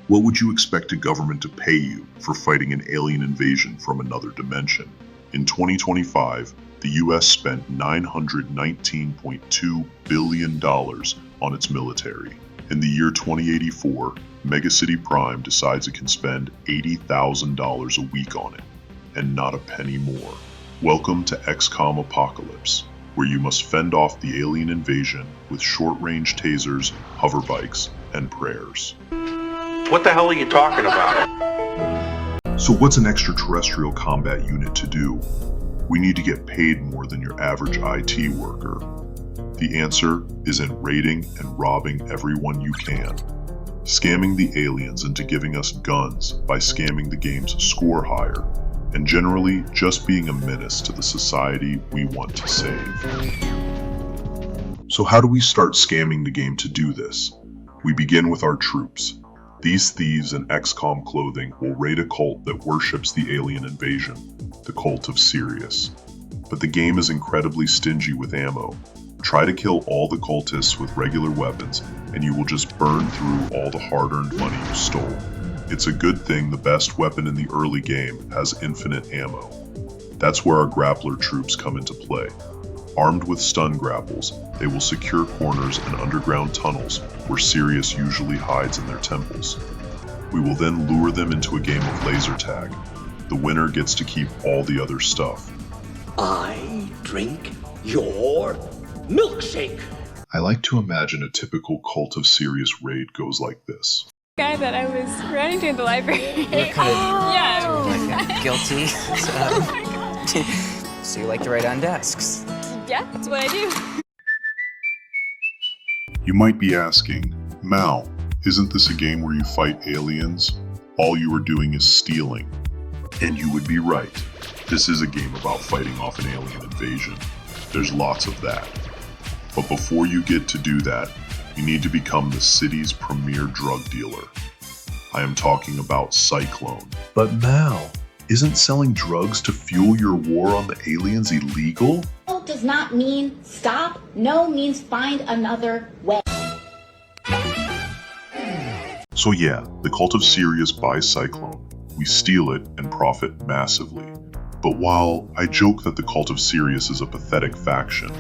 What would you expect a government to pay you for fighting an alien invasion from another dimension? In 2025, the US spent $919.2 billion on its military. In the year 2084, Megacity Prime decides it can spend $80,000 a week on it, and not a penny more. Welcome to XCOM Apocalypse, where you must fend off the alien invasion with short-range tasers, hoverbikes, and prayers. What the hell are you talking about? So what's an extraterrestrial combat unit to do? We need to get paid more than your average IT worker. The answer is in raiding and robbing everyone you can. Scamming the aliens into giving us guns by scamming the game's score higher, and generally just being a menace to the society we want to save. So how do we start scamming the game to do this? We begin with our troops. These thieves in XCOM clothing will raid a cult that worships the alien invasion, the Cult of Sirius. But the game is incredibly stingy with ammo. Try to kill all the cultists with regular weapons, and you will just burn through all the hard-earned money you stole. It's a good thing the best weapon in the early game has infinite ammo. That's where our grappler troops come into play. Armed with stun grapples, they will secure corners and underground tunnels where Sirius usually hides in their temples. We will then lure them into a game of laser tag. The winner gets to keep all the other stuff. I drink your milkshake. I like to imagine a typical Cult of Sirius raid goes like this. Guy that I was running to in the library. You're kind of yeah. guilty. So you like to write on desks. Yeah, that's what I do. You might be asking, Mal, isn't this a game where you fight aliens? All you are doing is stealing. And you would be right. This is a game about fighting off an alien invasion. There's lots of that. But before you get to do that, you need to become the city's premier drug dealer. I am talking about Cyclone. But Mal, isn't selling drugs to fuel your war on the aliens illegal? No does not mean stop. No means find another way. So yeah, the Cult of Sirius buys Cyclone. We steal it and profit massively. But while I joke that the Cult of Sirius is a pathetic faction,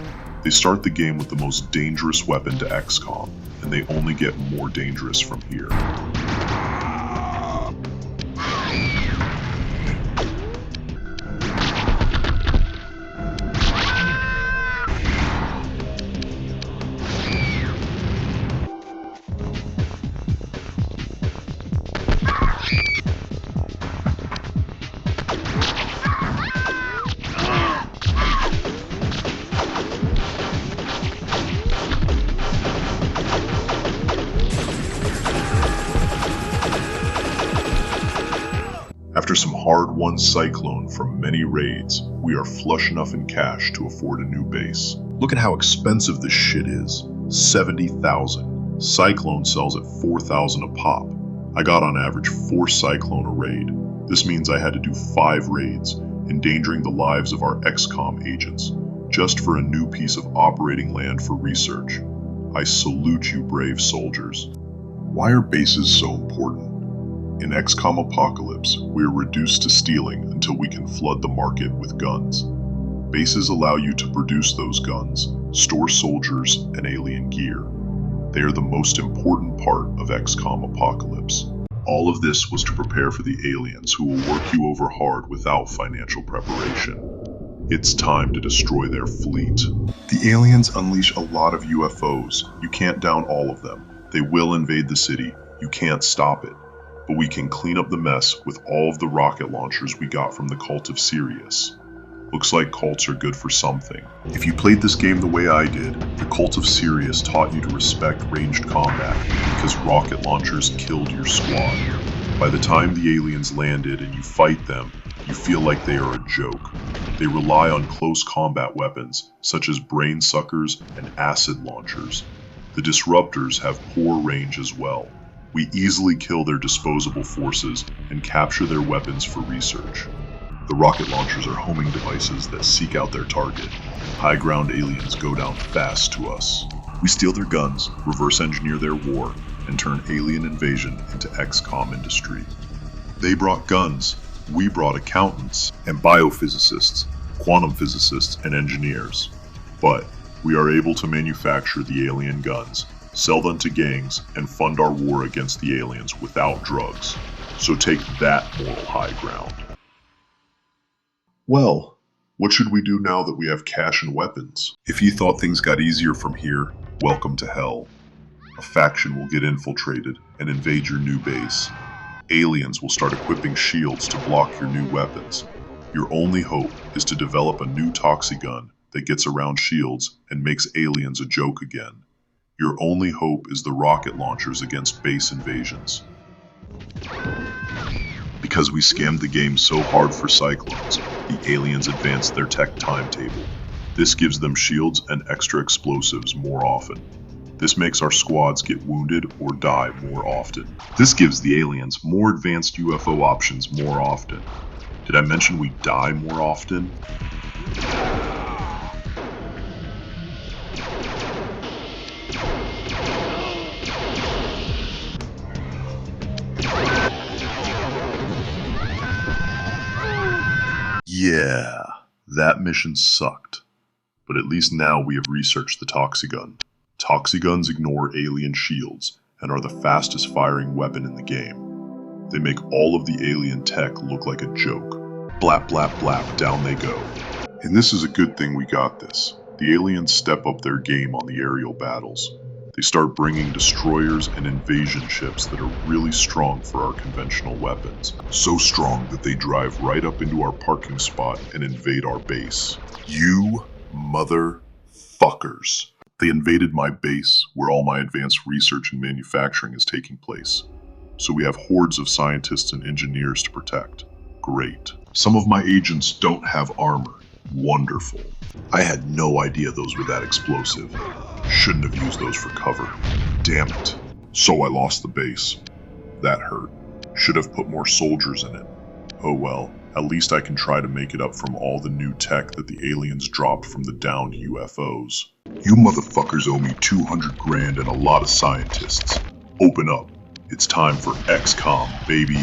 they start the game with the most dangerous weapon to XCOM, and they only get more dangerous from here. After some hard-won Cyclone from many raids, we are flush enough in cash to afford a new base. Look at how expensive this shit is. $70,000. Cyclone sells at $4,000 a pop. I got on average 4 Cyclone a raid. This means I had to do 5 raids, endangering the lives of our XCOM agents, just for a new piece of operating land for research. I salute you, brave soldiers. Why are bases so important? In XCOM Apocalypse, we are reduced to stealing until we can flood the market with guns. Bases allow you to produce those guns, store soldiers, and alien gear. They are the most important part of XCOM Apocalypse. All of this was to prepare for the aliens who will work you over hard without financial preparation. It's time to destroy their fleet. The aliens unleash a lot of UFOs. You can't down all of them. They will invade the city. You can't stop it. But we can clean up the mess with all of the rocket launchers we got from the Cult of Sirius. Looks like cults are good for something. If you played this game the way I did, the Cult of Sirius taught you to respect ranged combat because rocket launchers killed your squad. By the time the aliens landed and you fight them, you feel like they are a joke. They rely on close combat weapons such as brain suckers and acid launchers. The disruptors have poor range as well. We easily kill their disposable forces and capture their weapons for research. The rocket launchers are homing devices that seek out their target. High ground aliens go down fast to us. We steal their guns, reverse engineer their war, and turn alien invasion into XCOM industry. They brought guns, we brought accountants and biophysicists, quantum physicists, and engineers. But we are able to manufacture the alien guns, sell them to gangs, and fund our war against the aliens without drugs. So take that moral high ground. Well, what should we do now that we have cash and weapons? If you thought things got easier from here, welcome to hell. A faction will get infiltrated and invade your new base. Aliens will start equipping shields to block your new weapons. Your only hope is to develop a new toxigun that gets around shields and makes aliens a joke again. Your only hope is the rocket launchers against base invasions. Because we scammed the game so hard for Cyclones, the aliens advanced their tech timetable. This gives them shields and extra explosives more often. This makes our squads get wounded or die more often. This gives the aliens more advanced UFO options more often. Did I mention we die more often? Yeah, that mission sucked. But at least now we have researched the Toxigun. Toxiguns ignore alien shields and are the fastest firing weapon in the game. They make all of the alien tech look like a joke. Blap, blap, blap, down they go. And this is a good thing we got this. The aliens step up their game on the aerial battles. They start bringing destroyers and invasion ships that are really strong for our conventional weapons. So strong that they drive right up into our parking spot and invade our base. You motherfuckers. They invaded my base, where all my advanced research and manufacturing is taking place. So we have hordes of scientists and engineers to protect. Great. Some of my agents don't have armor. Wonderful. I had no idea those were that explosive. Shouldn't have used those for cover. Damn it. So I lost the base. That hurt. Should have put more soldiers in it. Oh well, at least I can try to make it up from all the new tech that the aliens dropped from the downed UFOs. You motherfuckers owe me 200 grand and a lot of scientists. Open up. It's time for XCOM, baby.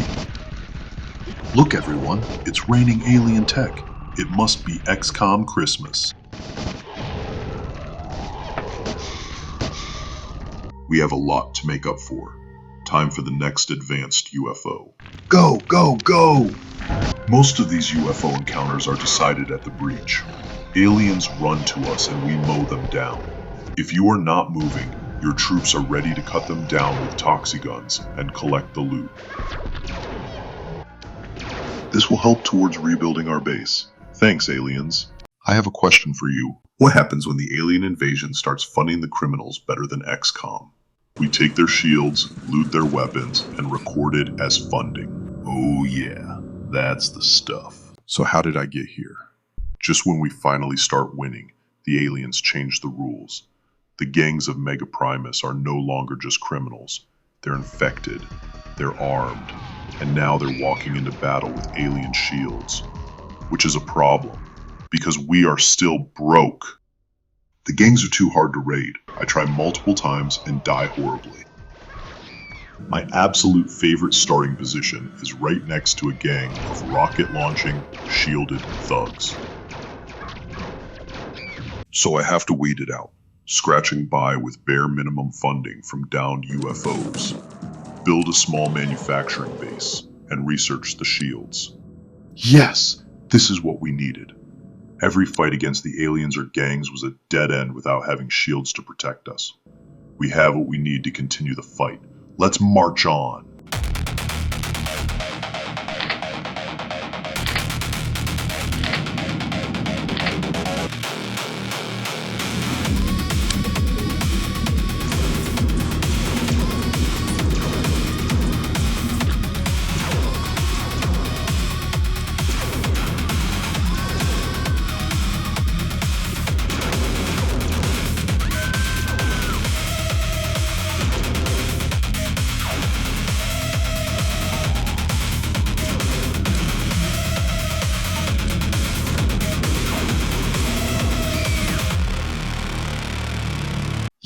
Look everyone, it's raining alien tech. It must be XCOM Christmas. We have a lot to make up for. Time for the next advanced UFO. Go, go, go! Most of these UFO encounters are decided at the breach. Aliens run to us and we mow them down. If you are not moving, your troops are ready to cut them down with toxiguns and collect the loot. This will help towards rebuilding our base. Thanks, aliens. I have a question for you. What happens when the alien invasion starts funding the criminals better than XCOM? We take their shields, loot their weapons, and record it as funding. Oh yeah, that's the stuff. So how did I get here? Just when we finally start winning, the aliens change the rules. The gangs of Mega Primus are no longer just criminals. They're infected, they're armed, and now they're walking into battle with alien shields. Which is a problem, because we are still broke. The gangs are too hard to raid. I try multiple times and die horribly. My absolute favorite starting position is right next to a gang of rocket-launching, shielded thugs. So I have to weed it out, scratching by with bare minimum funding from downed UFOs, build a small manufacturing base, and research the shields. Yes, this is what we needed. Every fight against the aliens or gangs was a dead end without having shields to protect us. We have what we need to continue the fight. Let's march on.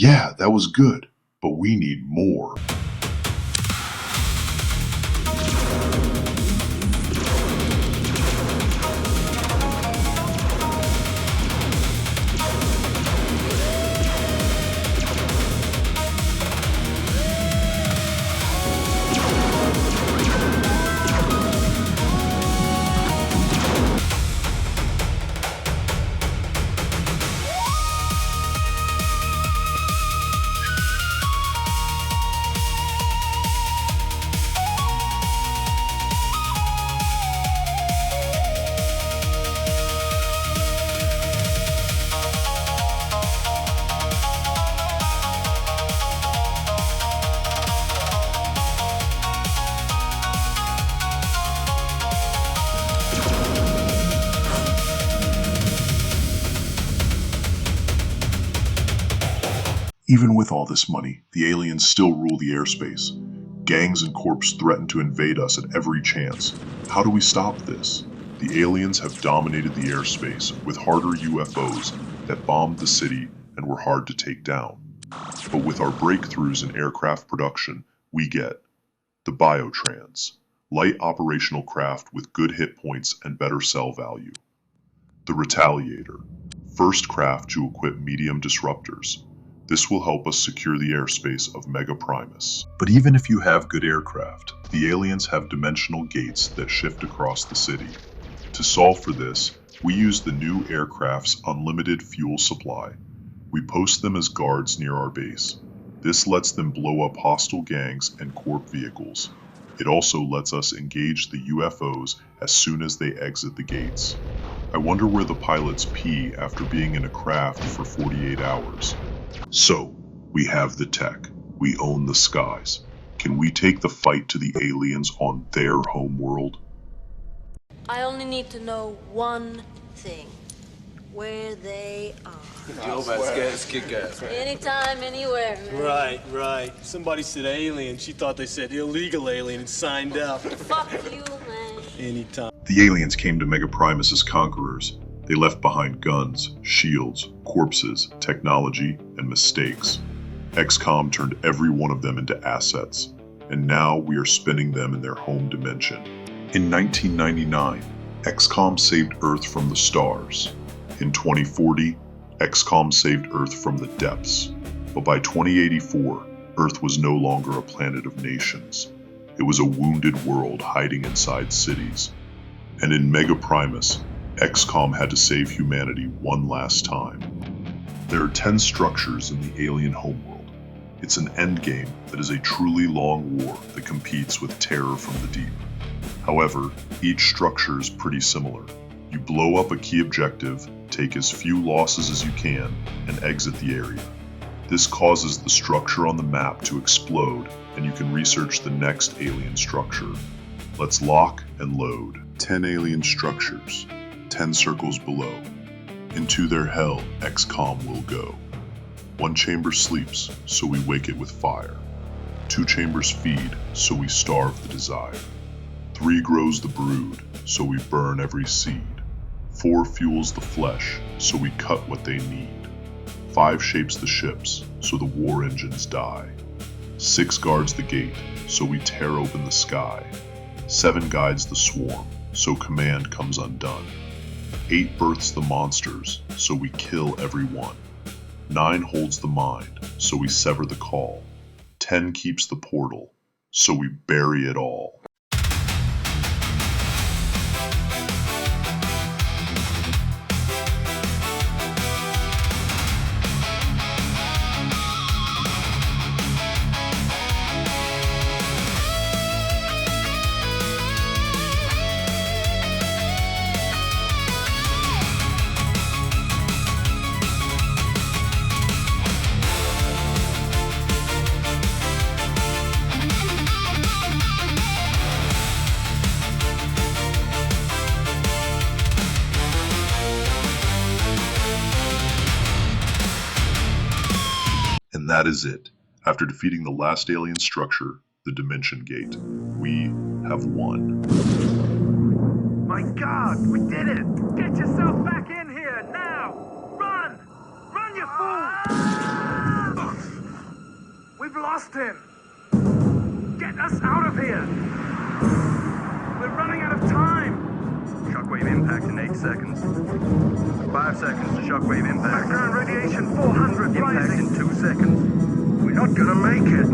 Yeah, that was good, but we need more. Even with all this money, the aliens still rule the airspace. Gangs and corps threaten to invade us at every chance. How do we stop this? The aliens have dominated the airspace with harder UFOs that bombed the city and were hard to take down. But with our breakthroughs in aircraft production, we get the Biotrans, light operational craft with good hit points and better cell value. The Retaliator, first craft to equip medium disruptors. This will help us secure the airspace of Mega Primus. But even if you have good aircraft, the aliens have dimensional gates that shift across the city. To solve for this, we use the new aircraft's unlimited fuel supply. We post them as guards near our base. This lets them blow up hostile gangs and corp vehicles. It also lets us engage the UFOs as soon as they exit the gates. I wonder where the pilots pee after being in a craft for 48 hours. So, we have the tech. We own the skies. Can we take the fight to the aliens on their homeworld? I only need to know one thing. Where they are. Joe Vasquez, kick ass. Anytime, anywhere. Man. Right. Somebody said alien. She thought they said illegal alien and signed up. Fuck you, man. Anytime. The aliens came to Mega Primus as conquerors. They left behind guns, shields, corpses, technology, and mistakes. XCOM turned every one of them into assets, and now we are spinning them in their home dimension. In 1999, XCOM saved Earth from the stars. In 2040, XCOM saved Earth from the depths. But by 2084, Earth was no longer a planet of nations. It was a wounded world hiding inside cities. And in Mega Primus, XCOM had to save humanity one last time. There are 10 structures in the alien homeworld. It's an endgame that is a truly long war that competes with terror from the deep. However, each structure is pretty similar. You blow up a key objective, take as few losses as you can, and exit the area. This causes the structure on the map to explode, and you can research the next alien structure. Let's lock and load. 10 alien structures, 10 circles below. Into their hell, XCOM will go. One chamber sleeps, so we wake it with fire. 2 chambers feed, so we starve the desire. 3 grows the brood, so we burn every seed. 4 fuels the flesh, so we cut what they need. 5 shapes the ships, so the war engines die. 6 guards the gate, so we tear open the sky. 7 guides the swarm, so command comes undone. 8 births the monsters, so we kill every one. 9 holds the mind, so we sever the call. 10 keeps the portal, so we bury it all. And that is it. After defeating the last alien structure, the Dimension Gate, we have won. My God, we did it! Get yourself back in here, now! Run! Run, you fool! We've lost him! Get us out of here! We're running out of time! Shockwave impact in 8 seconds. 5 seconds to shockwave impact. Background radiation 400 Impact rising. in 2 seconds. We're not gonna make it.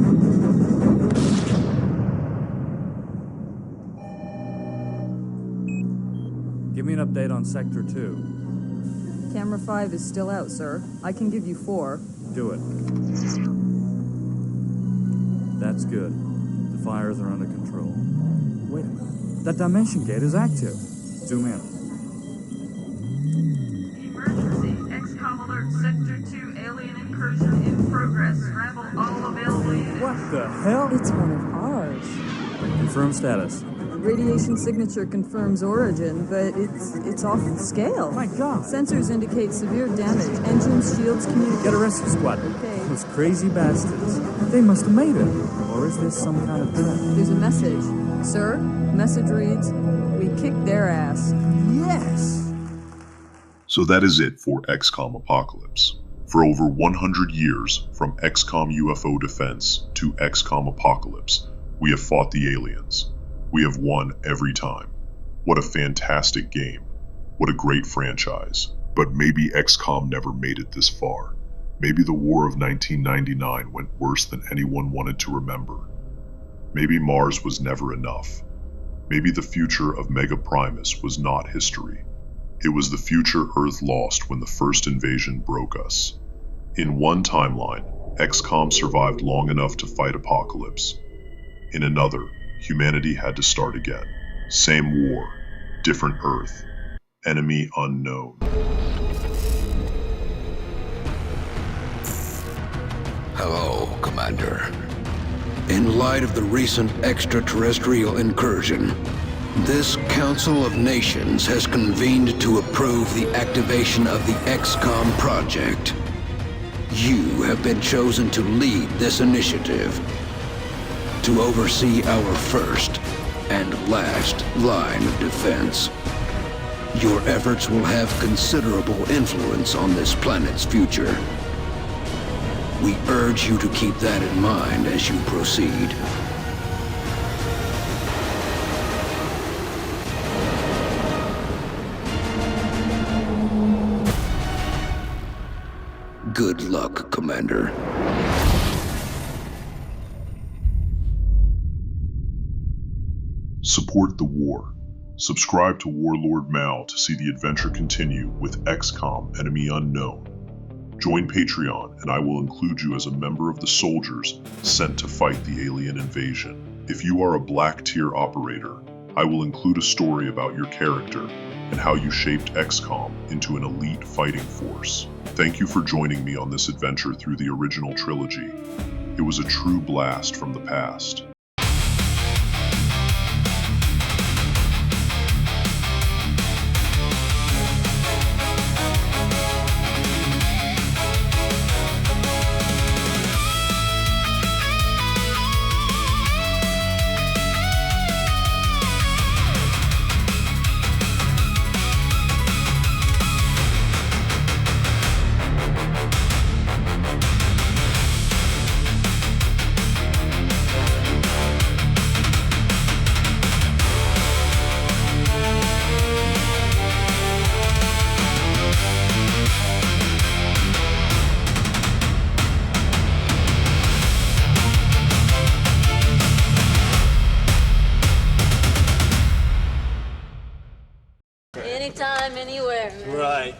Give me an update on Sector 2. Camera 5 is still out, sir. I can give you 4. Do it. That's good. The fires are under control. Wait a minute. That dimension gate is active. Zoom in. Emergency. XCOM alert. Sector 2 alien incursion in progress. Scramble all available units. What the hell? It's one of ours. Confirm status. Radiation signature confirms origin, but it's off scale. My God. Sensors indicate severe damage. Engines, shields, communicate. Get a rescue squad. Okay. Those crazy bastards. They must have made it. Or is this some kind of trap? There's a message. Sir, message reads, we kicked their ass. Yes! So that is it for XCOM Apocalypse. For over 100 years, from XCOM UFO Defense to XCOM Apocalypse, we have fought the aliens. We have won every time. What a fantastic game. What a great franchise. But maybe XCOM never made it this far. Maybe the war of 1999 went worse than anyone wanted to remember. Maybe Mars was never enough. Maybe the future of Mega Primus was not history. It was the future Earth lost when the first invasion broke us. In one timeline, XCOM survived long enough to fight Apocalypse. In another, humanity had to start again. Same war, different Earth, enemy unknown. Hello, Commander. In light of the recent extraterrestrial incursion, this Council of Nations has convened to approve the activation of the XCOM project. You have been chosen to lead this initiative, to oversee our first and last line of defense. Your efforts will have considerable influence on this planet's future. We urge you to keep that in mind as you proceed. Good luck, Commander. Support the war. Subscribe to Warlord Mal to see the adventure continue with XCOM Enemy Unknown. Join Patreon and I will include you as a member of the soldiers sent to fight the alien invasion. If you are a Black Tier operator, I will include a story about your character and how you shaped XCOM into an elite fighting force. Thank you for joining me on this adventure through the original trilogy. It was a true blast from the past. Anytime, anywhere. Right.